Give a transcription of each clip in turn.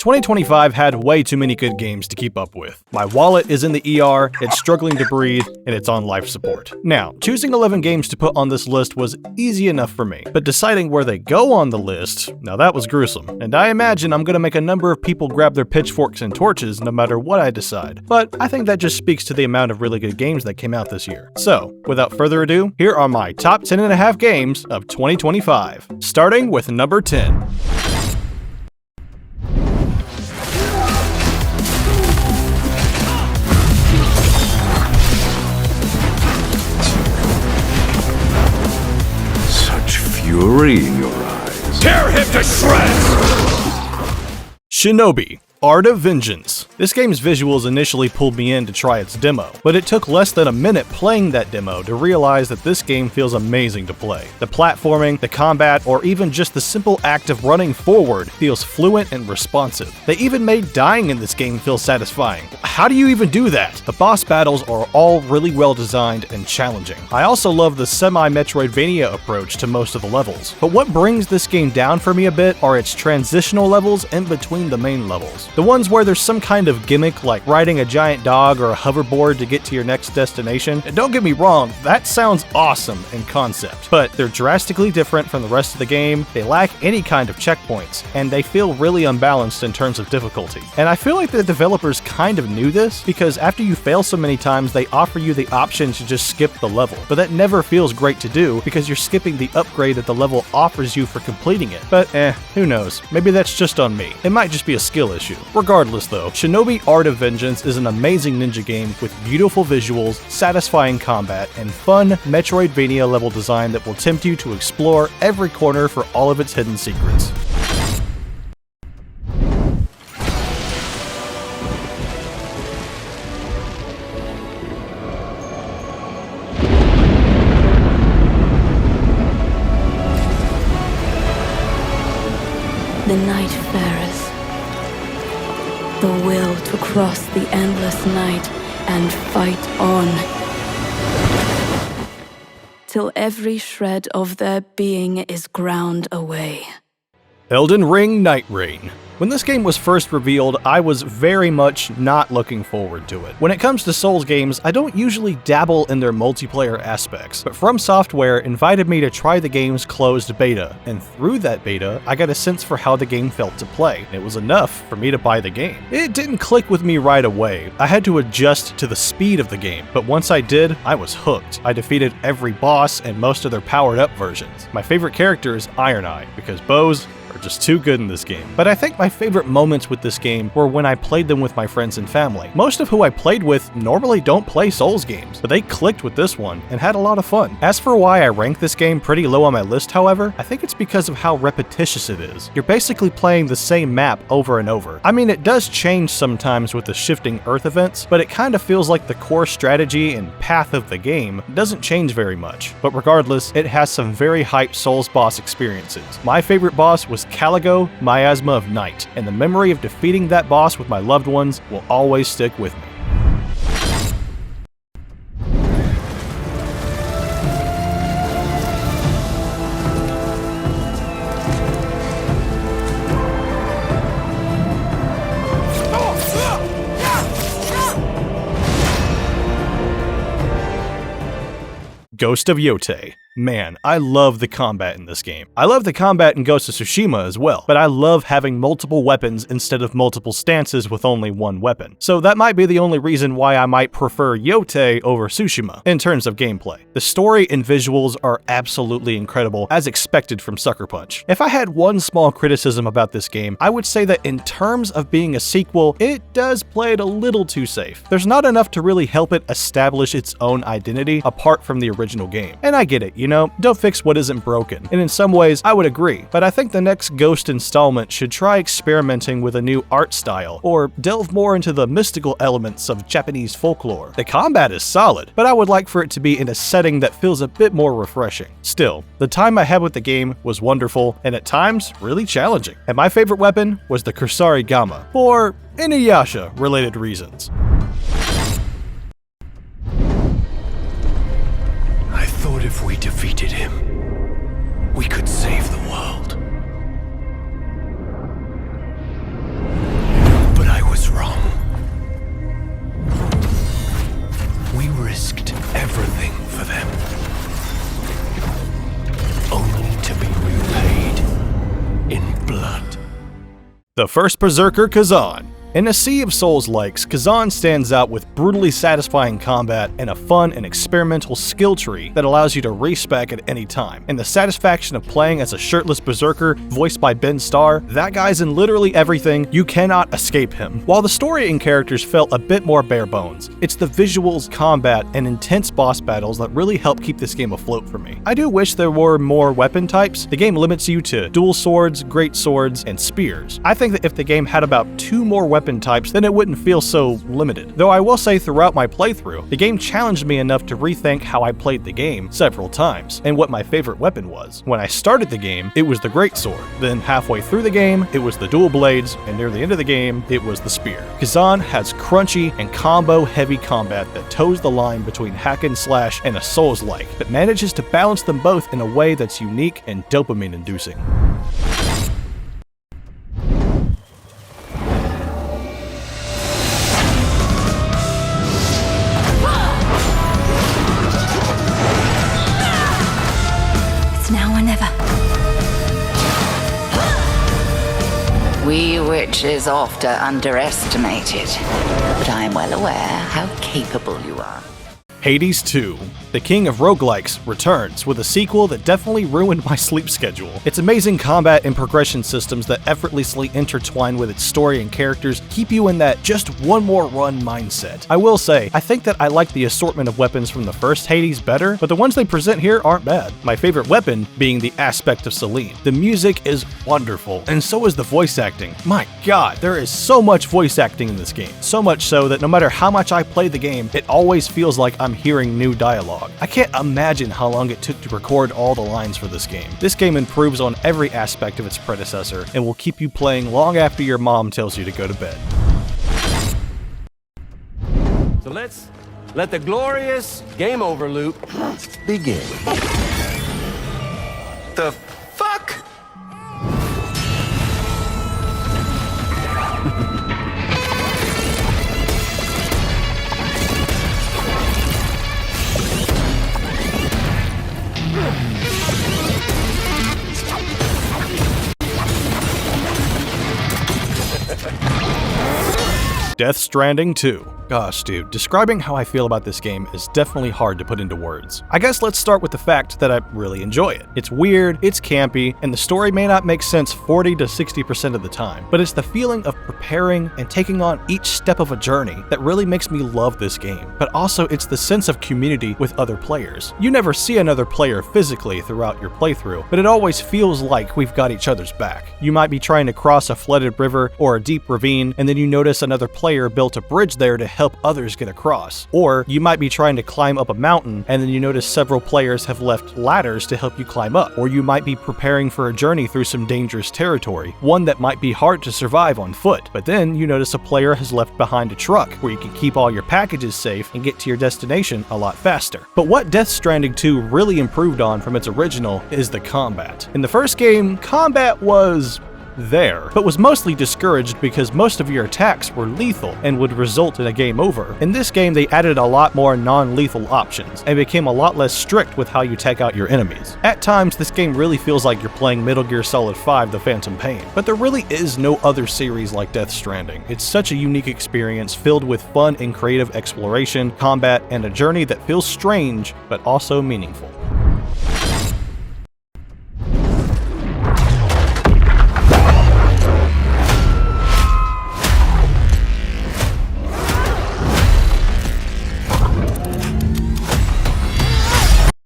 2025 had way too many good games to keep up with. My wallet is in the ER, it's struggling to breathe, and it's on life support. Now, choosing 11 games to put on this list was easy enough for me, but deciding where they go on the list, now that was gruesome. And I imagine I'm gonna make a number of people grab their pitchforks and torches no matter what I decide. But I think that just speaks to the amount of really good games that came out this year. So, without further ado, here are my top 10.5 games of 2025. Starting with number 10. Fury in your eyes. Tear him to shreds! Shinobi: Art of Vengeance. This game's visuals initially pulled me in to try its demo, but it took less than a minute playing that demo to realize that this game feels amazing to play. The platforming, the combat, or even just the simple act of running forward feels fluent and responsive. They even made dying in this game feel satisfying. How do you even do that? The boss battles are all really well designed and challenging. I also love the semi-Metroidvania approach to most of the levels, but what brings this game down for me a bit are its transitional levels in between the main levels. The ones where there's some kind of gimmick like riding a giant dog or a hoverboard to get to your next destination. And don't get me wrong, that sounds awesome in concept, but they're drastically different from the rest of the game, they lack any kind of checkpoints, and they feel really unbalanced in terms of difficulty. And I feel like the developers kind of knew this, because after you fail so many times, they offer you the option to just skip the level. But that never feels great to do, because you're skipping the upgrade that the level offers you for completing it. But who knows? Maybe that's just on me. It might just be a skill issue. Regardless though, Shinobi: Art of Vengeance is an amazing ninja game with beautiful visuals, satisfying combat, and fun Metroidvania level design that will tempt you to explore every corner for all of its hidden secrets. The Nightfarers. The will to cross the endless night and fight on. Till every shred of their being is ground away. Elden Ring: Night Reign. When this game was first revealed, I was very much not looking forward to it. When it comes to Souls games, I don't usually dabble in their multiplayer aspects, but From Software invited me to try the game's closed beta, and through that beta, I got a sense for how the game felt to play. It was enough for me to buy the game. It didn't click with me right away. I had to adjust to the speed of the game, but once I did, I was hooked. I defeated every boss and most of their powered-up versions. My favorite character is Iron Eye, because bows are just too good in this game. But I think my favorite moments with this game were when I played them with my friends and family. Most of who I played with normally don't play Souls games, but they clicked with this one and had a lot of fun. As for why I rank this game pretty low on my list, however, I think it's because of how repetitious it is. You're basically playing the same map over and over. I mean, it does change sometimes with the shifting Earth events, but it kind of feels like the core strategy and path of the game doesn't change very much. But regardless, it has some very hyped Souls boss experiences. My favorite boss was Caligo, Miasma of Night, and the memory of defeating that boss with my loved ones will always stick with me. Ghost of Yotei. Man, I love the combat in this game. I love the combat in Ghost of Tsushima as well, but I love having multiple weapons instead of multiple stances with only one weapon. So that might be the only reason why I might prefer Yotei over Tsushima in terms of gameplay. The story and visuals are absolutely incredible, as expected from Sucker Punch. If I had one small criticism about this game, I would say that in terms of being a sequel, it does play it a little too safe. There's not enough to really help it establish its own identity apart from the original game. And I get it, you know, don't fix what isn't broken. And in some ways, I would agree, but I think the next Ghost installment should try experimenting with a new art style, or delve more into the mystical elements of Japanese folklore. The combat is solid, but I would like for it to be in a setting that feels a bit more refreshing. Still, the time I had with the game was wonderful, and at times, really challenging. And my favorite weapon was the Kursari Gamma, for Inuyasha-related reasons. I thought if we defeated him, we could save the world. The first Berserker, Kazan. In a sea of Souls-likes, Kazan stands out with brutally satisfying combat and a fun and experimental skill tree that allows you to respec at any time. And the satisfaction of playing as a shirtless Berserker, voiced by Ben Starr, that guy's in literally everything, you cannot escape him. While the story and characters felt a bit more bare bones, it's the visuals, combat, and intense boss battles that really help keep this game afloat for me. I do wish there were more weapon types. The game limits you to dual swords, great swords, and spears. I think that if the game had about 2 more weapon types, then it wouldn't feel so limited. Though I will say throughout my playthrough, the game challenged me enough to rethink how I played the game several times, and what my favorite weapon was. When I started the game, it was the greatsword. Then halfway through the game, it was the dual blades, and near the end of the game, it was the spear. Kazan has crunchy and combo-heavy combat that toes the line between hack and slash and a Souls-like, but manages to balance them both in a way that's unique and dopamine-inducing. Now or never. We witches oft are underestimated, but I am well aware how capable you are. Hades 2. The king of roguelikes returns with a sequel that definitely ruined my sleep schedule. Its amazing combat and progression systems that effortlessly intertwine with its story and characters keep you in that just one more run mindset. I will say, I think that I like the assortment of weapons from the first Hades better, but the ones they present here aren't bad. My favorite weapon being the aspect of Selene. The music is wonderful, and so is the voice acting. My god, there is so much voice acting in this game. So much so that no matter how much I play the game, it always feels like I'm hearing new dialogue. I can't imagine how long it took to record all the lines for this game. This game improves on every aspect of its predecessor and will keep you playing long after your mom tells you to go to bed. So let's let the glorious game over loop begin. The fuck? Death Stranding 2. Gosh, dude, describing how I feel about this game is definitely hard to put into words. I guess let's start with the fact that I really enjoy it. It's weird, it's campy, and the story may not make sense 40 to 60% of the time, but it's the feeling of preparing and taking on each step of a journey that really makes me love this game. But also, it's the sense of community with other players. You never see another player physically throughout your playthrough, but it always feels like we've got each other's back. You might be trying to cross a flooded river or a deep ravine, and then you notice another player built a bridge there to help others get across. Or you might be trying to climb up a mountain, and then you notice several players have left ladders to help you climb up. Or you might be preparing for a journey through some dangerous territory, one that might be hard to survive on foot. But then you notice a player has left behind a truck where you can keep all your packages safe and get to your destination a lot faster. But what Death Stranding 2 really improved on from its original is the combat. In the first game, combat was there, but was mostly discouraged because most of your attacks were lethal and would result in a game over. In this game, they added a lot more non-lethal options and became a lot less strict with how you take out your enemies. At times, this game really feels like you're playing Metal Gear Solid 5: The Phantom Pain, but there really is no other series like Death Stranding. It's such a unique experience filled with fun and creative exploration, combat, and a journey that feels strange but also meaningful.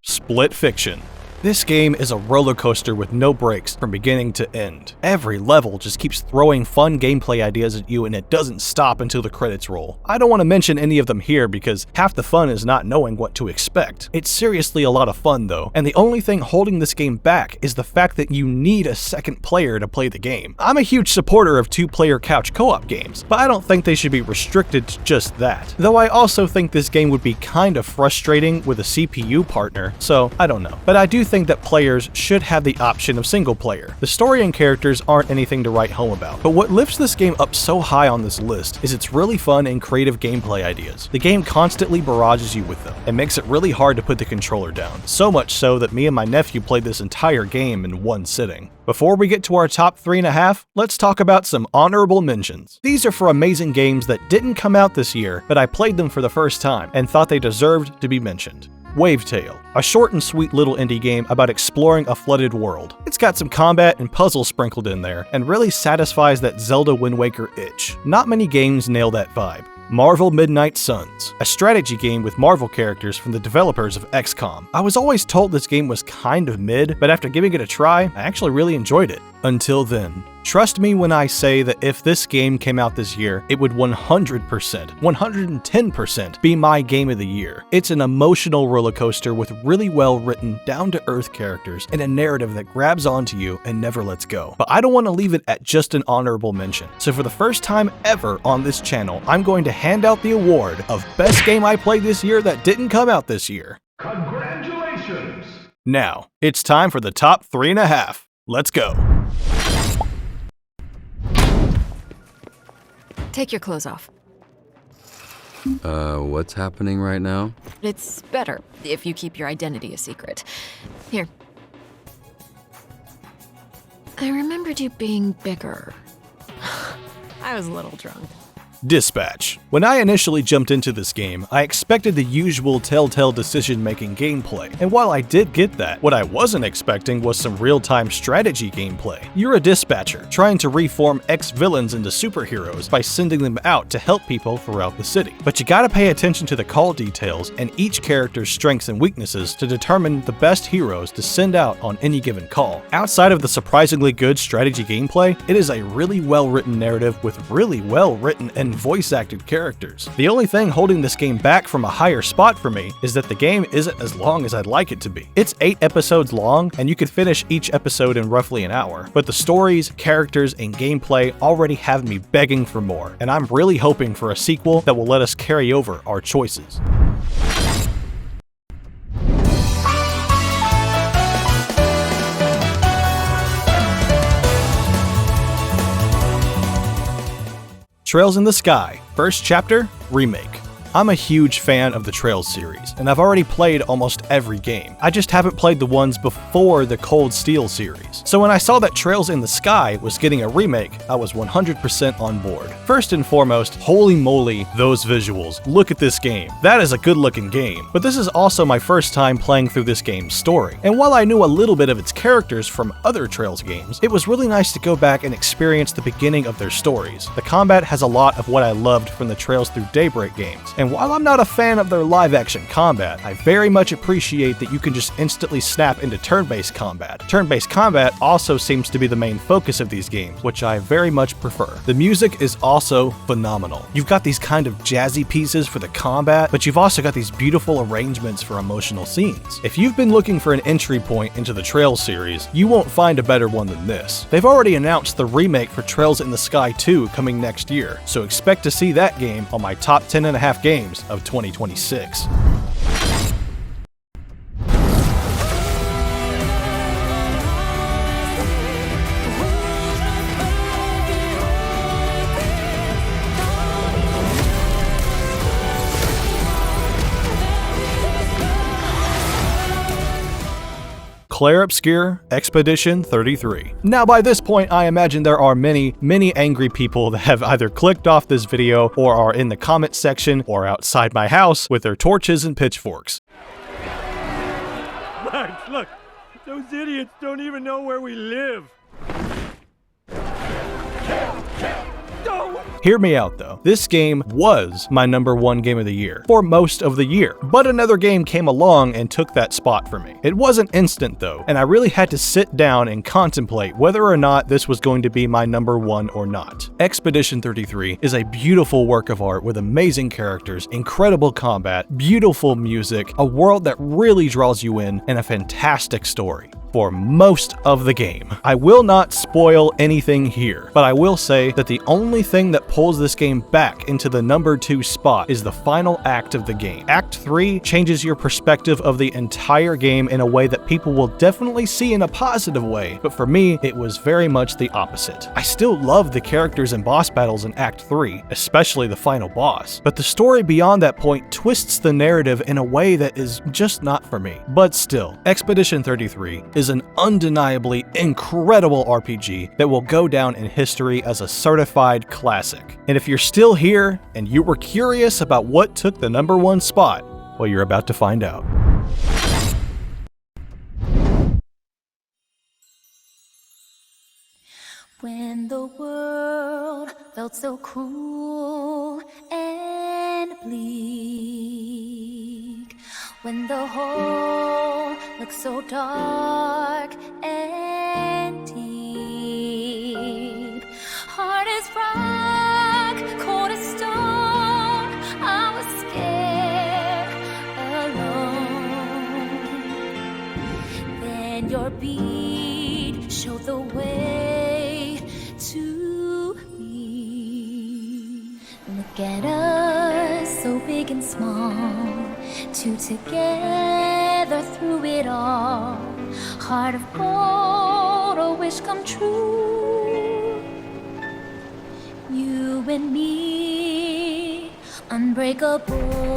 Split Fiction. This game is a roller coaster with no breaks from beginning to end. Every level just keeps throwing fun gameplay ideas at you and it doesn't stop until the credits roll. I don't want to mention any of them here because half the fun is not knowing what to expect. It's seriously a lot of fun though, and the only thing holding this game back is the fact that you need a second player to play the game. I'm a huge supporter of 2-player couch co-op games, but I don't think they should be restricted to just that. Though I also think this game would be kind of frustrating with a CPU partner, so I don't know. But I do think that players should have the option of single player. The story and characters aren't anything to write home about, but what lifts this game up so high on this list is its really fun and creative gameplay ideas. The game constantly barrages you with them and makes it really hard to put the controller down, so much so that me and my nephew played this entire game in one sitting. Before we get to our top 3.5, let's talk about some honorable mentions. These are for amazing games that didn't come out this year, but I played them for the first time and thought they deserved to be mentioned. Wavetale, a short and sweet little indie game about exploring a flooded world. It's got some combat and puzzles sprinkled in there, and really satisfies that Zelda Wind Waker itch. Not many games nail that vibe. Marvel Midnight Suns, a strategy game with Marvel characters from the developers of XCOM. I was always told this game was kind of mid, but after giving it a try, I actually really enjoyed it. Until then. Trust me when I say that if this game came out this year, it would 100%, 110% be my game of the year. It's an emotional roller coaster with really well written, down-to-earth characters and a narrative that grabs onto you and never lets go. But I don't want to leave it at just an honorable mention. So for the first time ever on this channel, I'm going to hand out the award of Best Game I Played This Year that didn't come out this year. Congratulations! Now, it's time for the top 3.5. Let's go. Take your clothes off. What's happening right now? It's better if you keep your identity a secret. Here. I remembered you being bigger. I was a little drunk. Dispatch. When I initially jumped into this game, I expected the usual Telltale decision-making gameplay, and while I did get that, what I wasn't expecting was some real-time strategy gameplay. You're a dispatcher, trying to reform ex-villains into superheroes by sending them out to help people throughout the city. But you gotta pay attention to the call details and each character's strengths and weaknesses to determine the best heroes to send out on any given call. Outside of the surprisingly good strategy gameplay, it is a really well-written narrative with really well-written and voice-acted characters. The only thing holding this game back from a higher spot for me is that the game isn't as long as I'd like it to be. It's 8 episodes long, and you could finish each episode in roughly an hour, but the stories, characters, and gameplay already have me begging for more, and I'm really hoping for a sequel that will let us carry over our choices. Trails in the Sky, First Chapter, Remake. I'm a huge fan of the Trails series, and I've already played almost every game. I just haven't played the ones before the Cold Steel series. So when I saw that Trails in the Sky was getting a remake, I was 100% on board. First and foremost, holy moly, those visuals. Look at this game. That is a good looking game. But this is also my first time playing through this game's story. And while I knew a little bit of its characters from other Trails games, it was really nice to go back and experience the beginning of their stories. The combat has a lot of what I loved from the Trails Through Daybreak games. And while I'm not a fan of their live-action combat, I very much appreciate that you can just instantly snap into turn-based combat. Turn-based combat also seems to be the main focus of these games, which I very much prefer. The music is also phenomenal. You've got these kind of jazzy pieces for the combat, but you've also got these beautiful arrangements for emotional scenes. If you've been looking for an entry point into the Trails series, you won't find a better one than this. They've already announced the remake for Trails in the Sky 2 coming next year, so expect to see that game on my top 10.5 games of 2026. Clair Obscur Expedition 33. Now by this point, I imagine there are many angry people that have either clicked off this video or are in the comment section or outside my house with their torches and pitchforks. Max, look! Those idiots don't even know where we live! Hear me out though. This game was my #1 game of the year for most of the year, but another game came along and took that spot for me. It wasn't instant though, and I really had to sit down and contemplate whether or not this was going to be my #1 or not. Expedition 33 is a beautiful work of art with amazing characters, incredible combat, beautiful music, a world that really draws you in, and a fantastic story. for most of the game. I will not spoil anything here, but I will say that the only thing that pulls this game back into the number 2 spot is the final act of the game. Act 3 changes your perspective of the entire game in a way that people will definitely see in a positive way, but for me, it was very much the opposite. I still love the characters and boss battles in Act 3, especially the final boss, but the story beyond that point twists the narrative in a way that is just not for me. But still, Expedition 33 is an undeniably incredible RPG that will go down in history as a certified classic. And if you're still here and you were curious about what took the number 1 spot, well, you're about to find out. When the world felt so cruel and bleak, when the hole looked so dark and deep, hard as rock, cold as stone, I was scared alone. Then your beat showed the way to me. Look at us, so big and small, two together through it all. Heart of gold, a wish come true. You and me, unbreakable.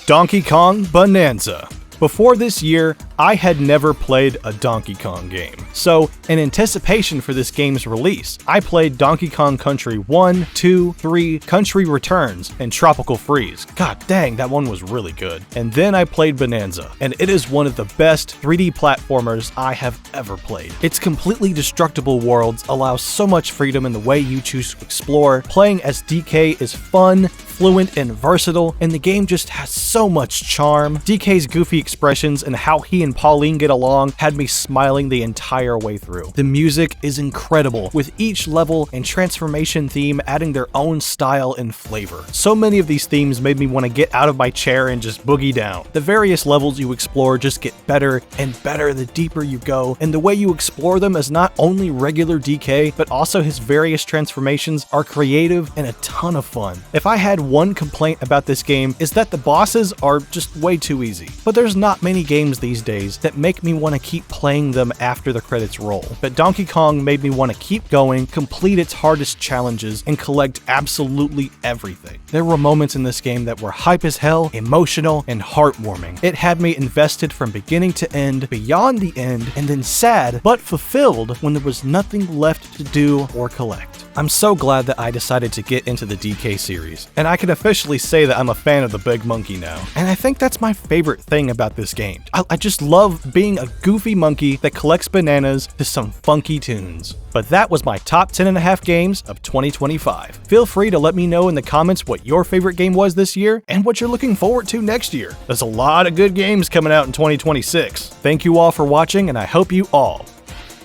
Donkey Kong Bonanza. Before this year, I had never played a Donkey Kong game. So, in anticipation for this game's release, I played Donkey Kong Country 1, 2, 3, Country Returns, and Tropical Freeze. God dang, that one was really good. And then I played Bonanza, and it is one of the best 3D platformers I have ever played. Its completely destructible worlds allow so much freedom in the way you choose to explore. Playing as DK is fun, fluent, and versatile, and the game just has so much charm. DK's goofy expressions and how he and Pauline get along had me smiling the entire way through. The music is incredible, with each level and transformation theme adding their own style and flavor. So many of these themes made me want to get out of my chair and just boogie down. The various levels you explore just get better and better the deeper you go, and the way you explore them as not only regular DK, but also his various transformations are creative and a ton of fun. If I had one complaint about this game, is that the bosses are just way too easy. But there's not many games these days that make me want to keep playing them after the credits roll. But Donkey Kong made me want to keep going, complete its hardest challenges, and collect absolutely everything. There were moments in this game that were hype as hell, emotional, and heartwarming. It had me invested from beginning to end, beyond the end, and then sad, but fulfilled when there was nothing left to do or collect. I'm so glad that I decided to get into the DK series, and I can officially say that I'm a fan of the Big Monkey now. And I think that's my favorite thing about this game. I just love being a goofy monkey that collects bananas to some funky tunes. But that was my top 10.5 games of 2025. Feel free to let me know in the comments what your favorite game was this year and what you're looking forward to next year. There's a lot of good games coming out in 2026. Thank you all for watching, and I hope you all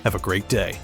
have a great day.